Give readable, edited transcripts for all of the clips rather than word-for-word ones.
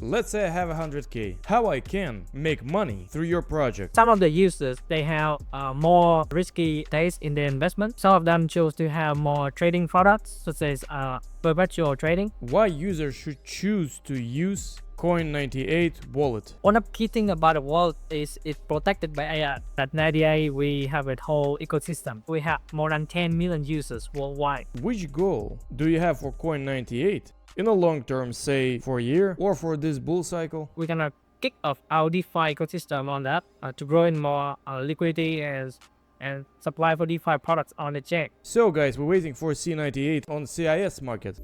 Let's say I have 100k. How I can make money through your project? Some of the users, they have more risky taste in their investment. Some of them choose to have more trading products, such as perpetual trading. Why users should choose to use COIN98 wallet? One of the key things about the wallet is it's protected by AI. At 98, we have a whole ecosystem. We have more than 10 million users worldwide. Which goal do you have for COIN98? In a long term, say for a year or for this bull cycle? We're gonna kick off our DeFi ecosystem on that to grow in more liquidity and supply for DeFi products on the chain. So guys, we're waiting for C98 on CIS market.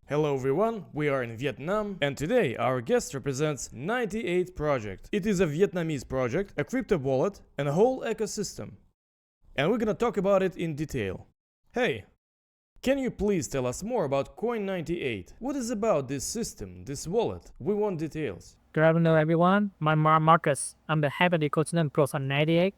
Hello everyone, we are in Vietnam, and today our guest represents 98 project. It is a Vietnamese project, a crypto wallet, and a whole ecosystem. And we're gonna talk about it in detail. Hey, can you please tell us more about COIN98? What is about this system, this wallet? We want details. Good afternoon, everyone. My name is Marcus. I'm the head of the ecosystem process at 98.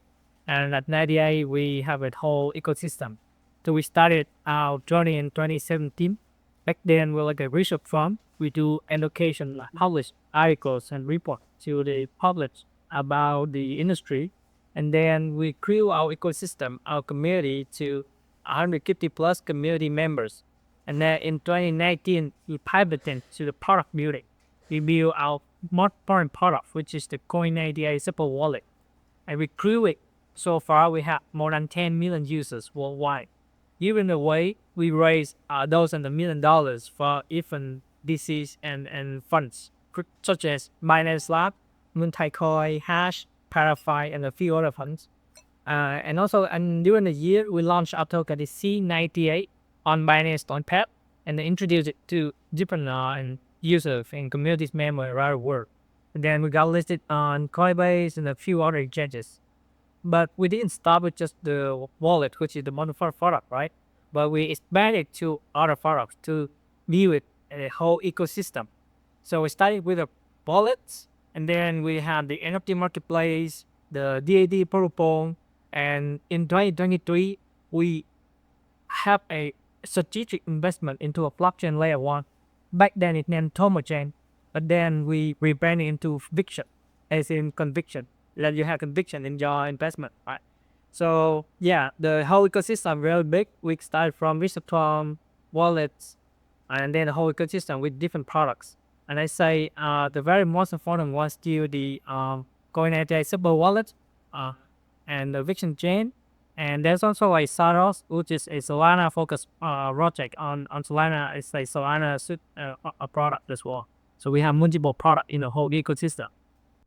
And at 98, we have a whole ecosystem. So we started our journey in 2017. Back then, we're like a research firm. We do education, like publish articles and reports to the public about the industry. And then we grew our ecosystem, our community, to 150 plus community members. And then in 2019, we pivoted to the product building. We built our most important product, which is the COIN98 Simple Wallet. And we grew it. So far, we have more than 10 million users worldwide. Giving away, we raised dozens of $1 million for different DCs and funds, such as BingX Lab, Multicoin, Hash, Parafy, and a few other funds. And also, during the year, we launched our token, the C98, on Binance Launchpad, and introduced it to different users and communities members around the world. And then we got listed on Coinbase and a few other exchanges. But we didn't stop with just the wallet, which is the most important product, right? But we expanded to other products to build it a whole ecosystem. So we started with the wallets, and then we have the NFT marketplace, the DAD protocol, and in 2023, we have a strategic investment into a blockchain layer 1. Back then it named Tomochain, but then we rebranded into Viction, as in conviction, that you have conviction in your investment, right? So yeah, the whole ecosystem very big. We started from research firm, wallets, and then the whole ecosystem with different products. And I say the very most important was still the COIN98 Simple Wallet and the Viction chain. And there's also a Saros, which is a Solana focused project on Solana. It's a Solana a product as well. So we have multiple products in the whole ecosystem.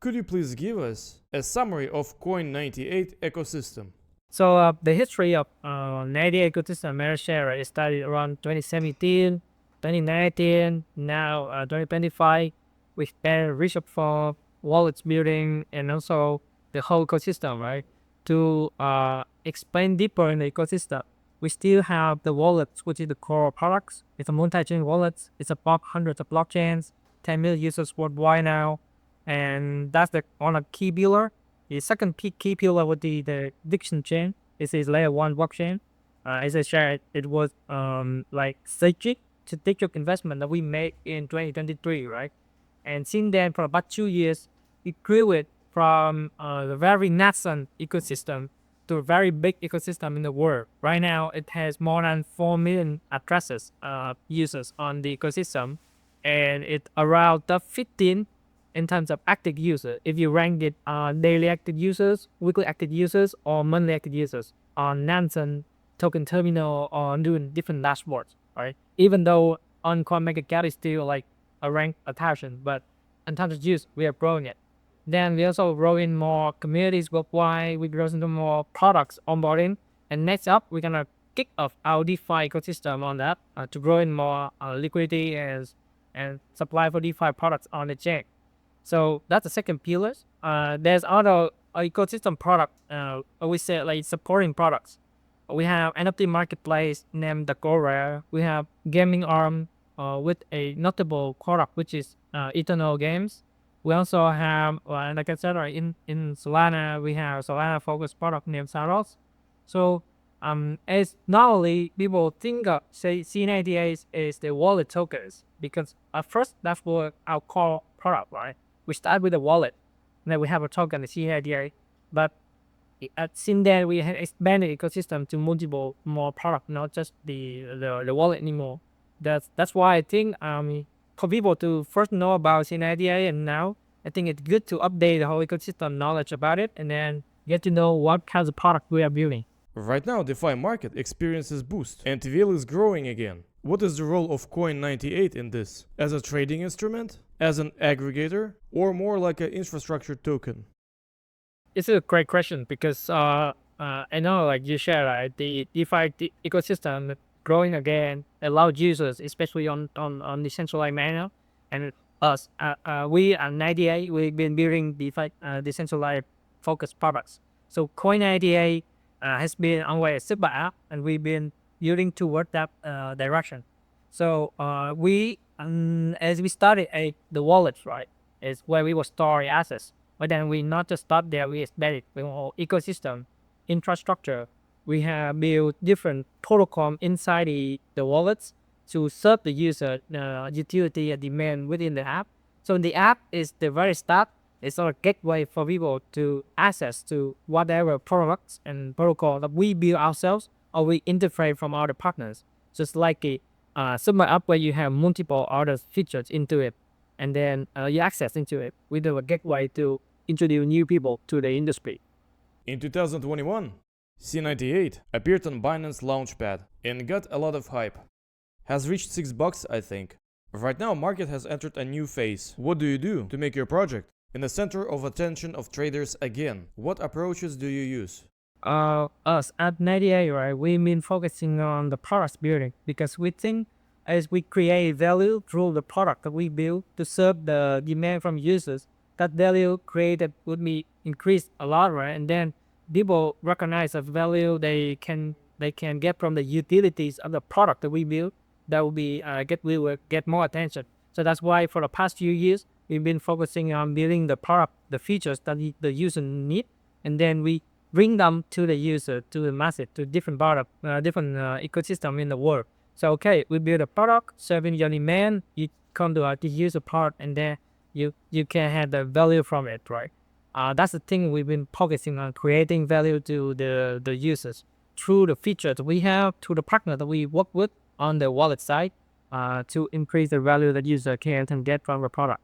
Could you please give us a summary of COIN98 ecosystem? So the history of 98 ecosystem share is started around 2017, 2019, now 2025. We spend research for wallets building and also the whole ecosystem, right? To explain deeper in the ecosystem, we still have the wallets, which is the core products. It's a multi-chain wallet. It's above hundreds of blockchains, 10 million users worldwide now. And that's the one of key pillar. The second key pillar would be the Viction chain. This is layer 1 blockchain. As I shared, it was like strategic investment that we made in 2023, right? And since then, for about 2 years, it grew it from the very nascent ecosystem to a very big ecosystem in the world. Right now, it has more than 4 million addresses, users on the ecosystem, and it's around top 15 in terms of active users. If you rank it daily active users, weekly active users, or monthly active users on Nansen token terminal or doing different dashboards, right? Even though on CoinMarketCap is still like a rank 1,000, but in terms of use, we are growing it. Then we also grow in more communities worldwide. We grow into more products onboarding. And next up, we're gonna kick off our DeFi ecosystem on that to grow in more liquidity and supply for DeFi products on the chain. So that's the second pillar. There's other ecosystem product, we say like supporting products. We have NFT marketplace named the Agora. We have gaming arm with a notable product, which is Eternal Games. We also have, like I said, in Solana, we have Solana focused product named Saros. So As normally people think of say COIN98 is the wallet tokens because at first that was our core product, right? We start with a wallet, and then we have a token, the COIN98, but since then we have expanded ecosystem to multiple more product, not just the wallet anymore. That's why I think for people to first know about COIN98, and now I think it's good to update the whole ecosystem knowledge about it, and then get to know what kinds of product we are building. Right now, DeFi market experiences boost, and TVL is growing again. What is the role of COIN98 in this? As a trading instrument? As an aggregator? Or more like an infrastructure token? It's a great question because I know, like you shared, right, the DeFi ecosystem growing again allows users, especially on decentralized manner, and us, we at 98, we've been building DeFi decentralized focused products. So COIN98 has been on way a super app, and we've been building toward that direction. So as we started the wallets, right, is where we will store assets. But then we not just stop there, we expanded the whole ecosystem, infrastructure. We have built different protocol inside the wallets to serve the user utility and demand within the app. So the app is the very start. It's a gateway for people to access to whatever products and protocol that we build ourselves or we integrate from other partners. Just like a super app where you have multiple other features into it, and then you access into it with a gateway to introduce new people to the industry. In 2021, C98 appeared on Binance Launchpad and got a lot of hype. Has reached $6, I think. Right now, market has entered a new phase. What do you do to make your project in the center of attention of traders again? What approaches do you use? Us at 98, right, we've been focusing on the product building because we think as we create value through the product that we build to serve the demand from users, that value created would be increased a lot, right? And then people recognize the value they can get from the utilities of the product that we build. That will be we will get more attention. So that's why for the past few years we've been focusing on building the product, the features that the user need, and then we bring them to the user, to the masses, to different product, different ecosystem in the world. So okay, we build a product serving your demand. You come to use the product, and then you can have the value from it, right? That's the thing we've been focusing on, creating value to the users through the features we have, through the partner that we work with on the wallet side, to increase the value that user can get from the product.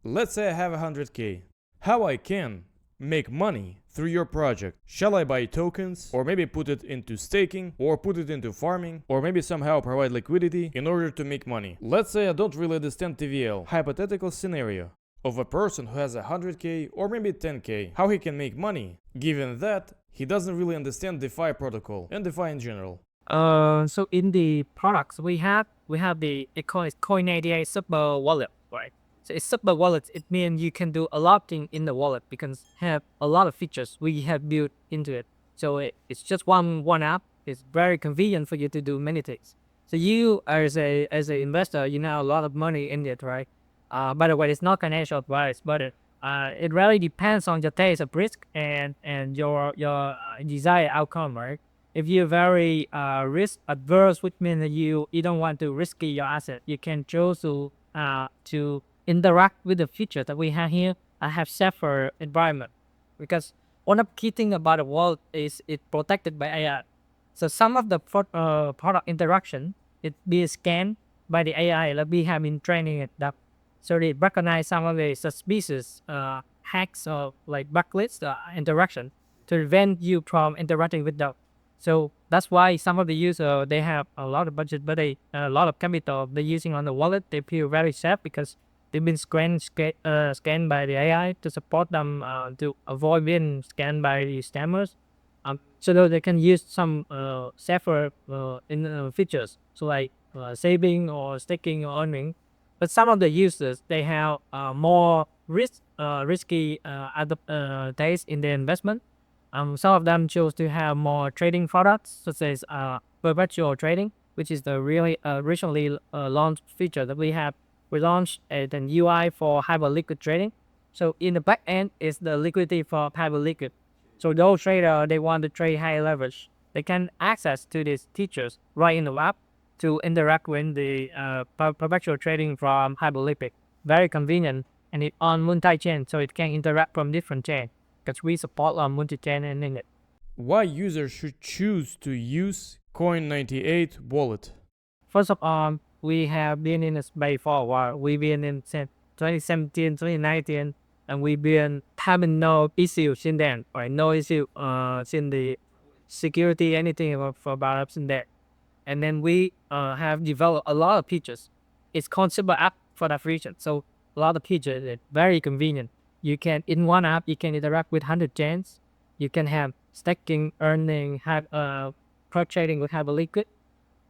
Let's say I have 100k. How I can make money through your project? Shall I buy tokens, or maybe put it into staking, or put it into farming, or maybe somehow provide liquidity in order to make money? Let's say I don't really understand TVL. Hypothetical scenario of a person who has 100k or maybe 10k, how he can make money, given that he doesn't really understand DeFi protocol and DeFi in general. So in the products we have the COIN98 super wallet, right? So it's super wallet. It means you can do a lot of things in the wallet because have a lot of features we have built into it. So it's just one app. It's very convenient for you to do many things. So you as an investor, you know a lot of money in it, right? By the way, it's not financial advice, but it really depends on your taste of risk and your desired outcome, right? If you're very risk adverse, which means that you don't want to risk your asset, you can choose to interact with the feature that we have here. I have safer environment because one of the key thing about the wallet is it's protected by AI. So some of the product interaction it be scanned by the AI that we have been training it up. So they recognize some of the suspicious hacks or like backlinks interaction to prevent you from interacting with them. So that's why some of the users they have a lot of budget, but a lot of capital they're using on the wallet. They feel very safe because they've been scanned by the AI to support them to avoid being scanned by the scammers. So that they can use some safer features, so like saving or staking or earning. But some of the users they have more risky taste in their investment. Some of them choose to have more trading products, such as perpetual trading, which is the really recently launched feature that we have. We launched an UI for hyperliquid trading. So in the back end is the liquidity for hyperliquid. So those traders they want to trade high leverage. they can access to these teachers right in the app to interact with the perpetual trading from Hyperliquid. Very convenient, and it on multi-chain, so it can interact from different chain because we support multi-chain and in it. Why users should choose to use COIN98 wallet? First of all, we have been in the space for a while. We've been in since 2017, 2019, and we've been having no issues since then, right? No issue since the security, anything about us in there. And then we have developed a lot of features. It's consumer app for that reason. So a lot of features, it's very convenient. You can, in one app, you can interact with 100 chains. You can have stacking, earning, have crowd trading with Hyperliquid.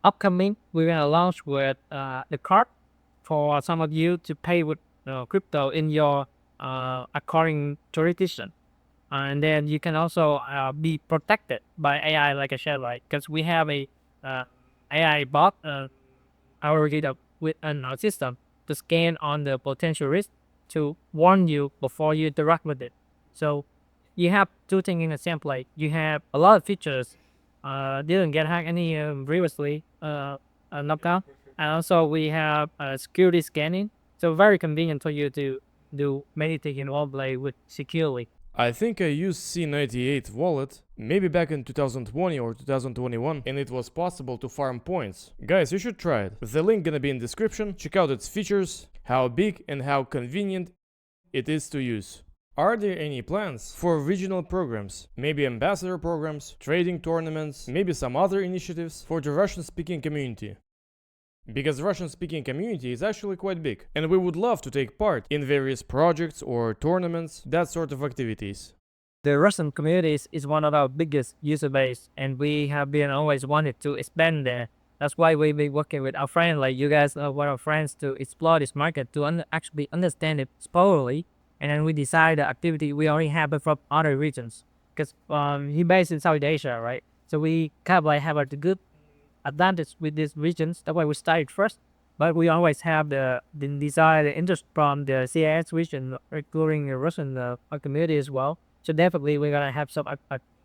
Upcoming, we're gonna launch with the card for some of you to pay with crypto in your according jurisdiction. And then you can also be protected by AI, like I said, right? Because we have a AI bot algorithm within our system to scan on the potential risk to warn you before you interact with it. So you have two things in the same place. You have a lot of features didn't get hacked any previously knocked out. And also we have security scanning. So very convenient for you to do many things in one play with securely. I think I used C98 wallet maybe back in 2020 or 2021, and it was possible to farm points. Guys, you should try it. The link gonna be in description. Check out its features, how big and how convenient it is to use. Are there any plans for regional programs, maybe ambassador programs, trading tournaments, maybe some other initiatives for the Russian-speaking community? Because Russian-speaking community is actually quite big, and we would love to take part in various projects or tournaments, that sort of activities. The Russian community is one of our biggest user base, and we have been always wanted to expand there. That's why we've been working with our friends, like you guys are one of our friends, to explore this market, to actually understand it thoroughly. And then we decide the activity we already have it from other regions. Because he based in South Asia, right? So we kind of like have a good advantage with these regions. That's why we started first. But we always have the desire, the interest from the CIS region, including the Russian community as well. So definitely we're gonna have some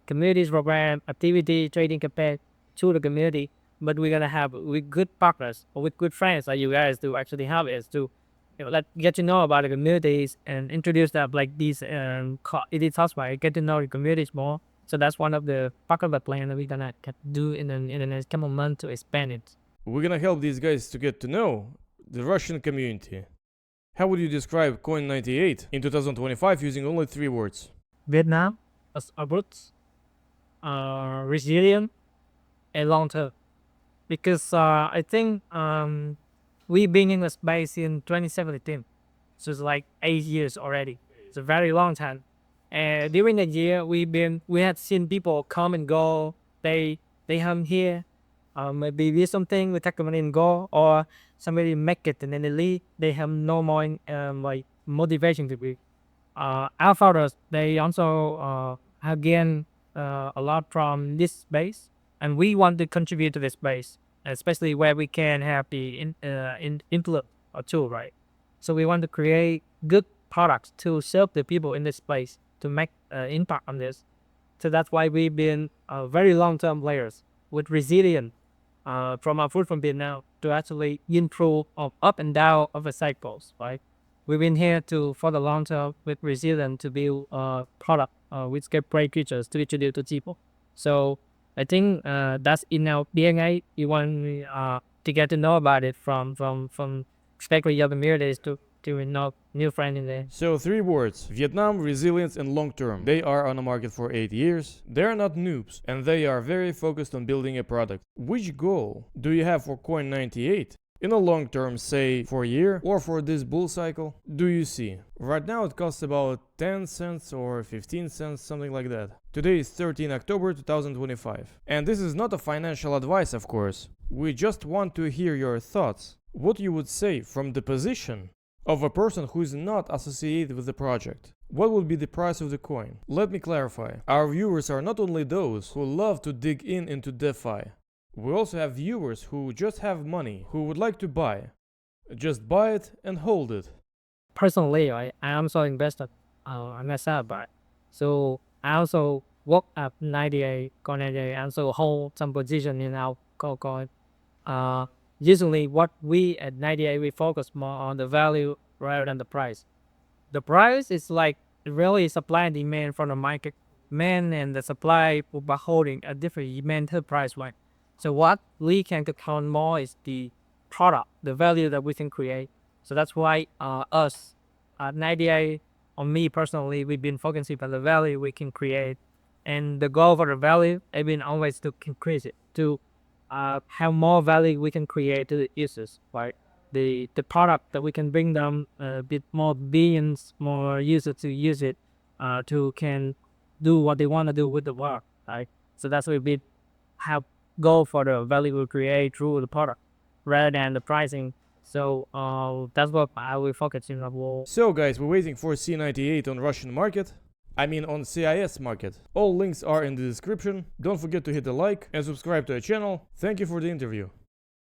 communities program, activity, trading campaign to the community. But we're gonna have with good partners or with good friends like you guys to actually help us to let get to know about the communities and introduce them like these edit software, get to know the communities more. So that's one of the part of the plan that we're gonna do in the next couple months to expand it. We're gonna help these guys to get to know the Russian community. How would you describe COIN98 in 2025 using only 3 words? Vietnam as a roots, resilient, and long term. Because I think we've been in the space in 2017, so it's like 8 years already. It's a very long time. And during the year, we had seen people come and go. They come here, maybe do something, we take money and go, or somebody make it and then they leave. They have no more like motivation to be. Our founders, they also have gained a lot from this space, and we want to contribute to this space, especially where we can have the influence or tool, right? So we want to create good products to serve the people in this space to make impact on this. So that's why we've been very long-term players with resilience from our food from Vietnam to actually improve of up and down of the cycles, right? We've been here for the long term with resilience to build a product which get great features to introduce to people. So I think that's in our DNA. You want to get to know about it from especially your communities to know new friends in there. So 3 words: Vietnam, resilience, and long term. They are on the market for 8 years. They are not noobs, and they are very focused on building a product. Which goal do you have for COIN98? In a long term, say for a year, or for this bull cycle, do you see? Right now it costs about 10 cents or 15 cents, something like that. Today is 13 October 2025. And this is not a financial advice, of course. We just want to hear your thoughts. What you would say from the position of a person who is not associated with the project. What would be the price of the coin? Let me clarify. Our viewers are not only those who love to dig into DeFi. We also have viewers who just have money, who would like to buy. Just buy it and hold it. Personally, I am also invested myself, but so I also work at 98, COIN98, and so hold some position in our coin. Usually what we at 98, we focus more on the value rather than the price. The price is like really supply and demand from the market. Demand and the supply by holding a different demand to price, right? So what we can count more is the product, the value that we can create. So that's why us at 98, on me personally, we've been focusing on the value we can create. And the goal for the value has been always to increase it, to have more value we can create to the users, right? The product that we can bring them a bit more billions more users to use it, to can do what they want to do with the work, right? So that's why we have go for the value we create through the product rather than the pricing. So that's what I will focus in on. So guys, we're waiting for C98 on Russian market. I mean on CIS market. All links are in the description. Don't forget to hit the like and subscribe to our channel. Thank you for the interview.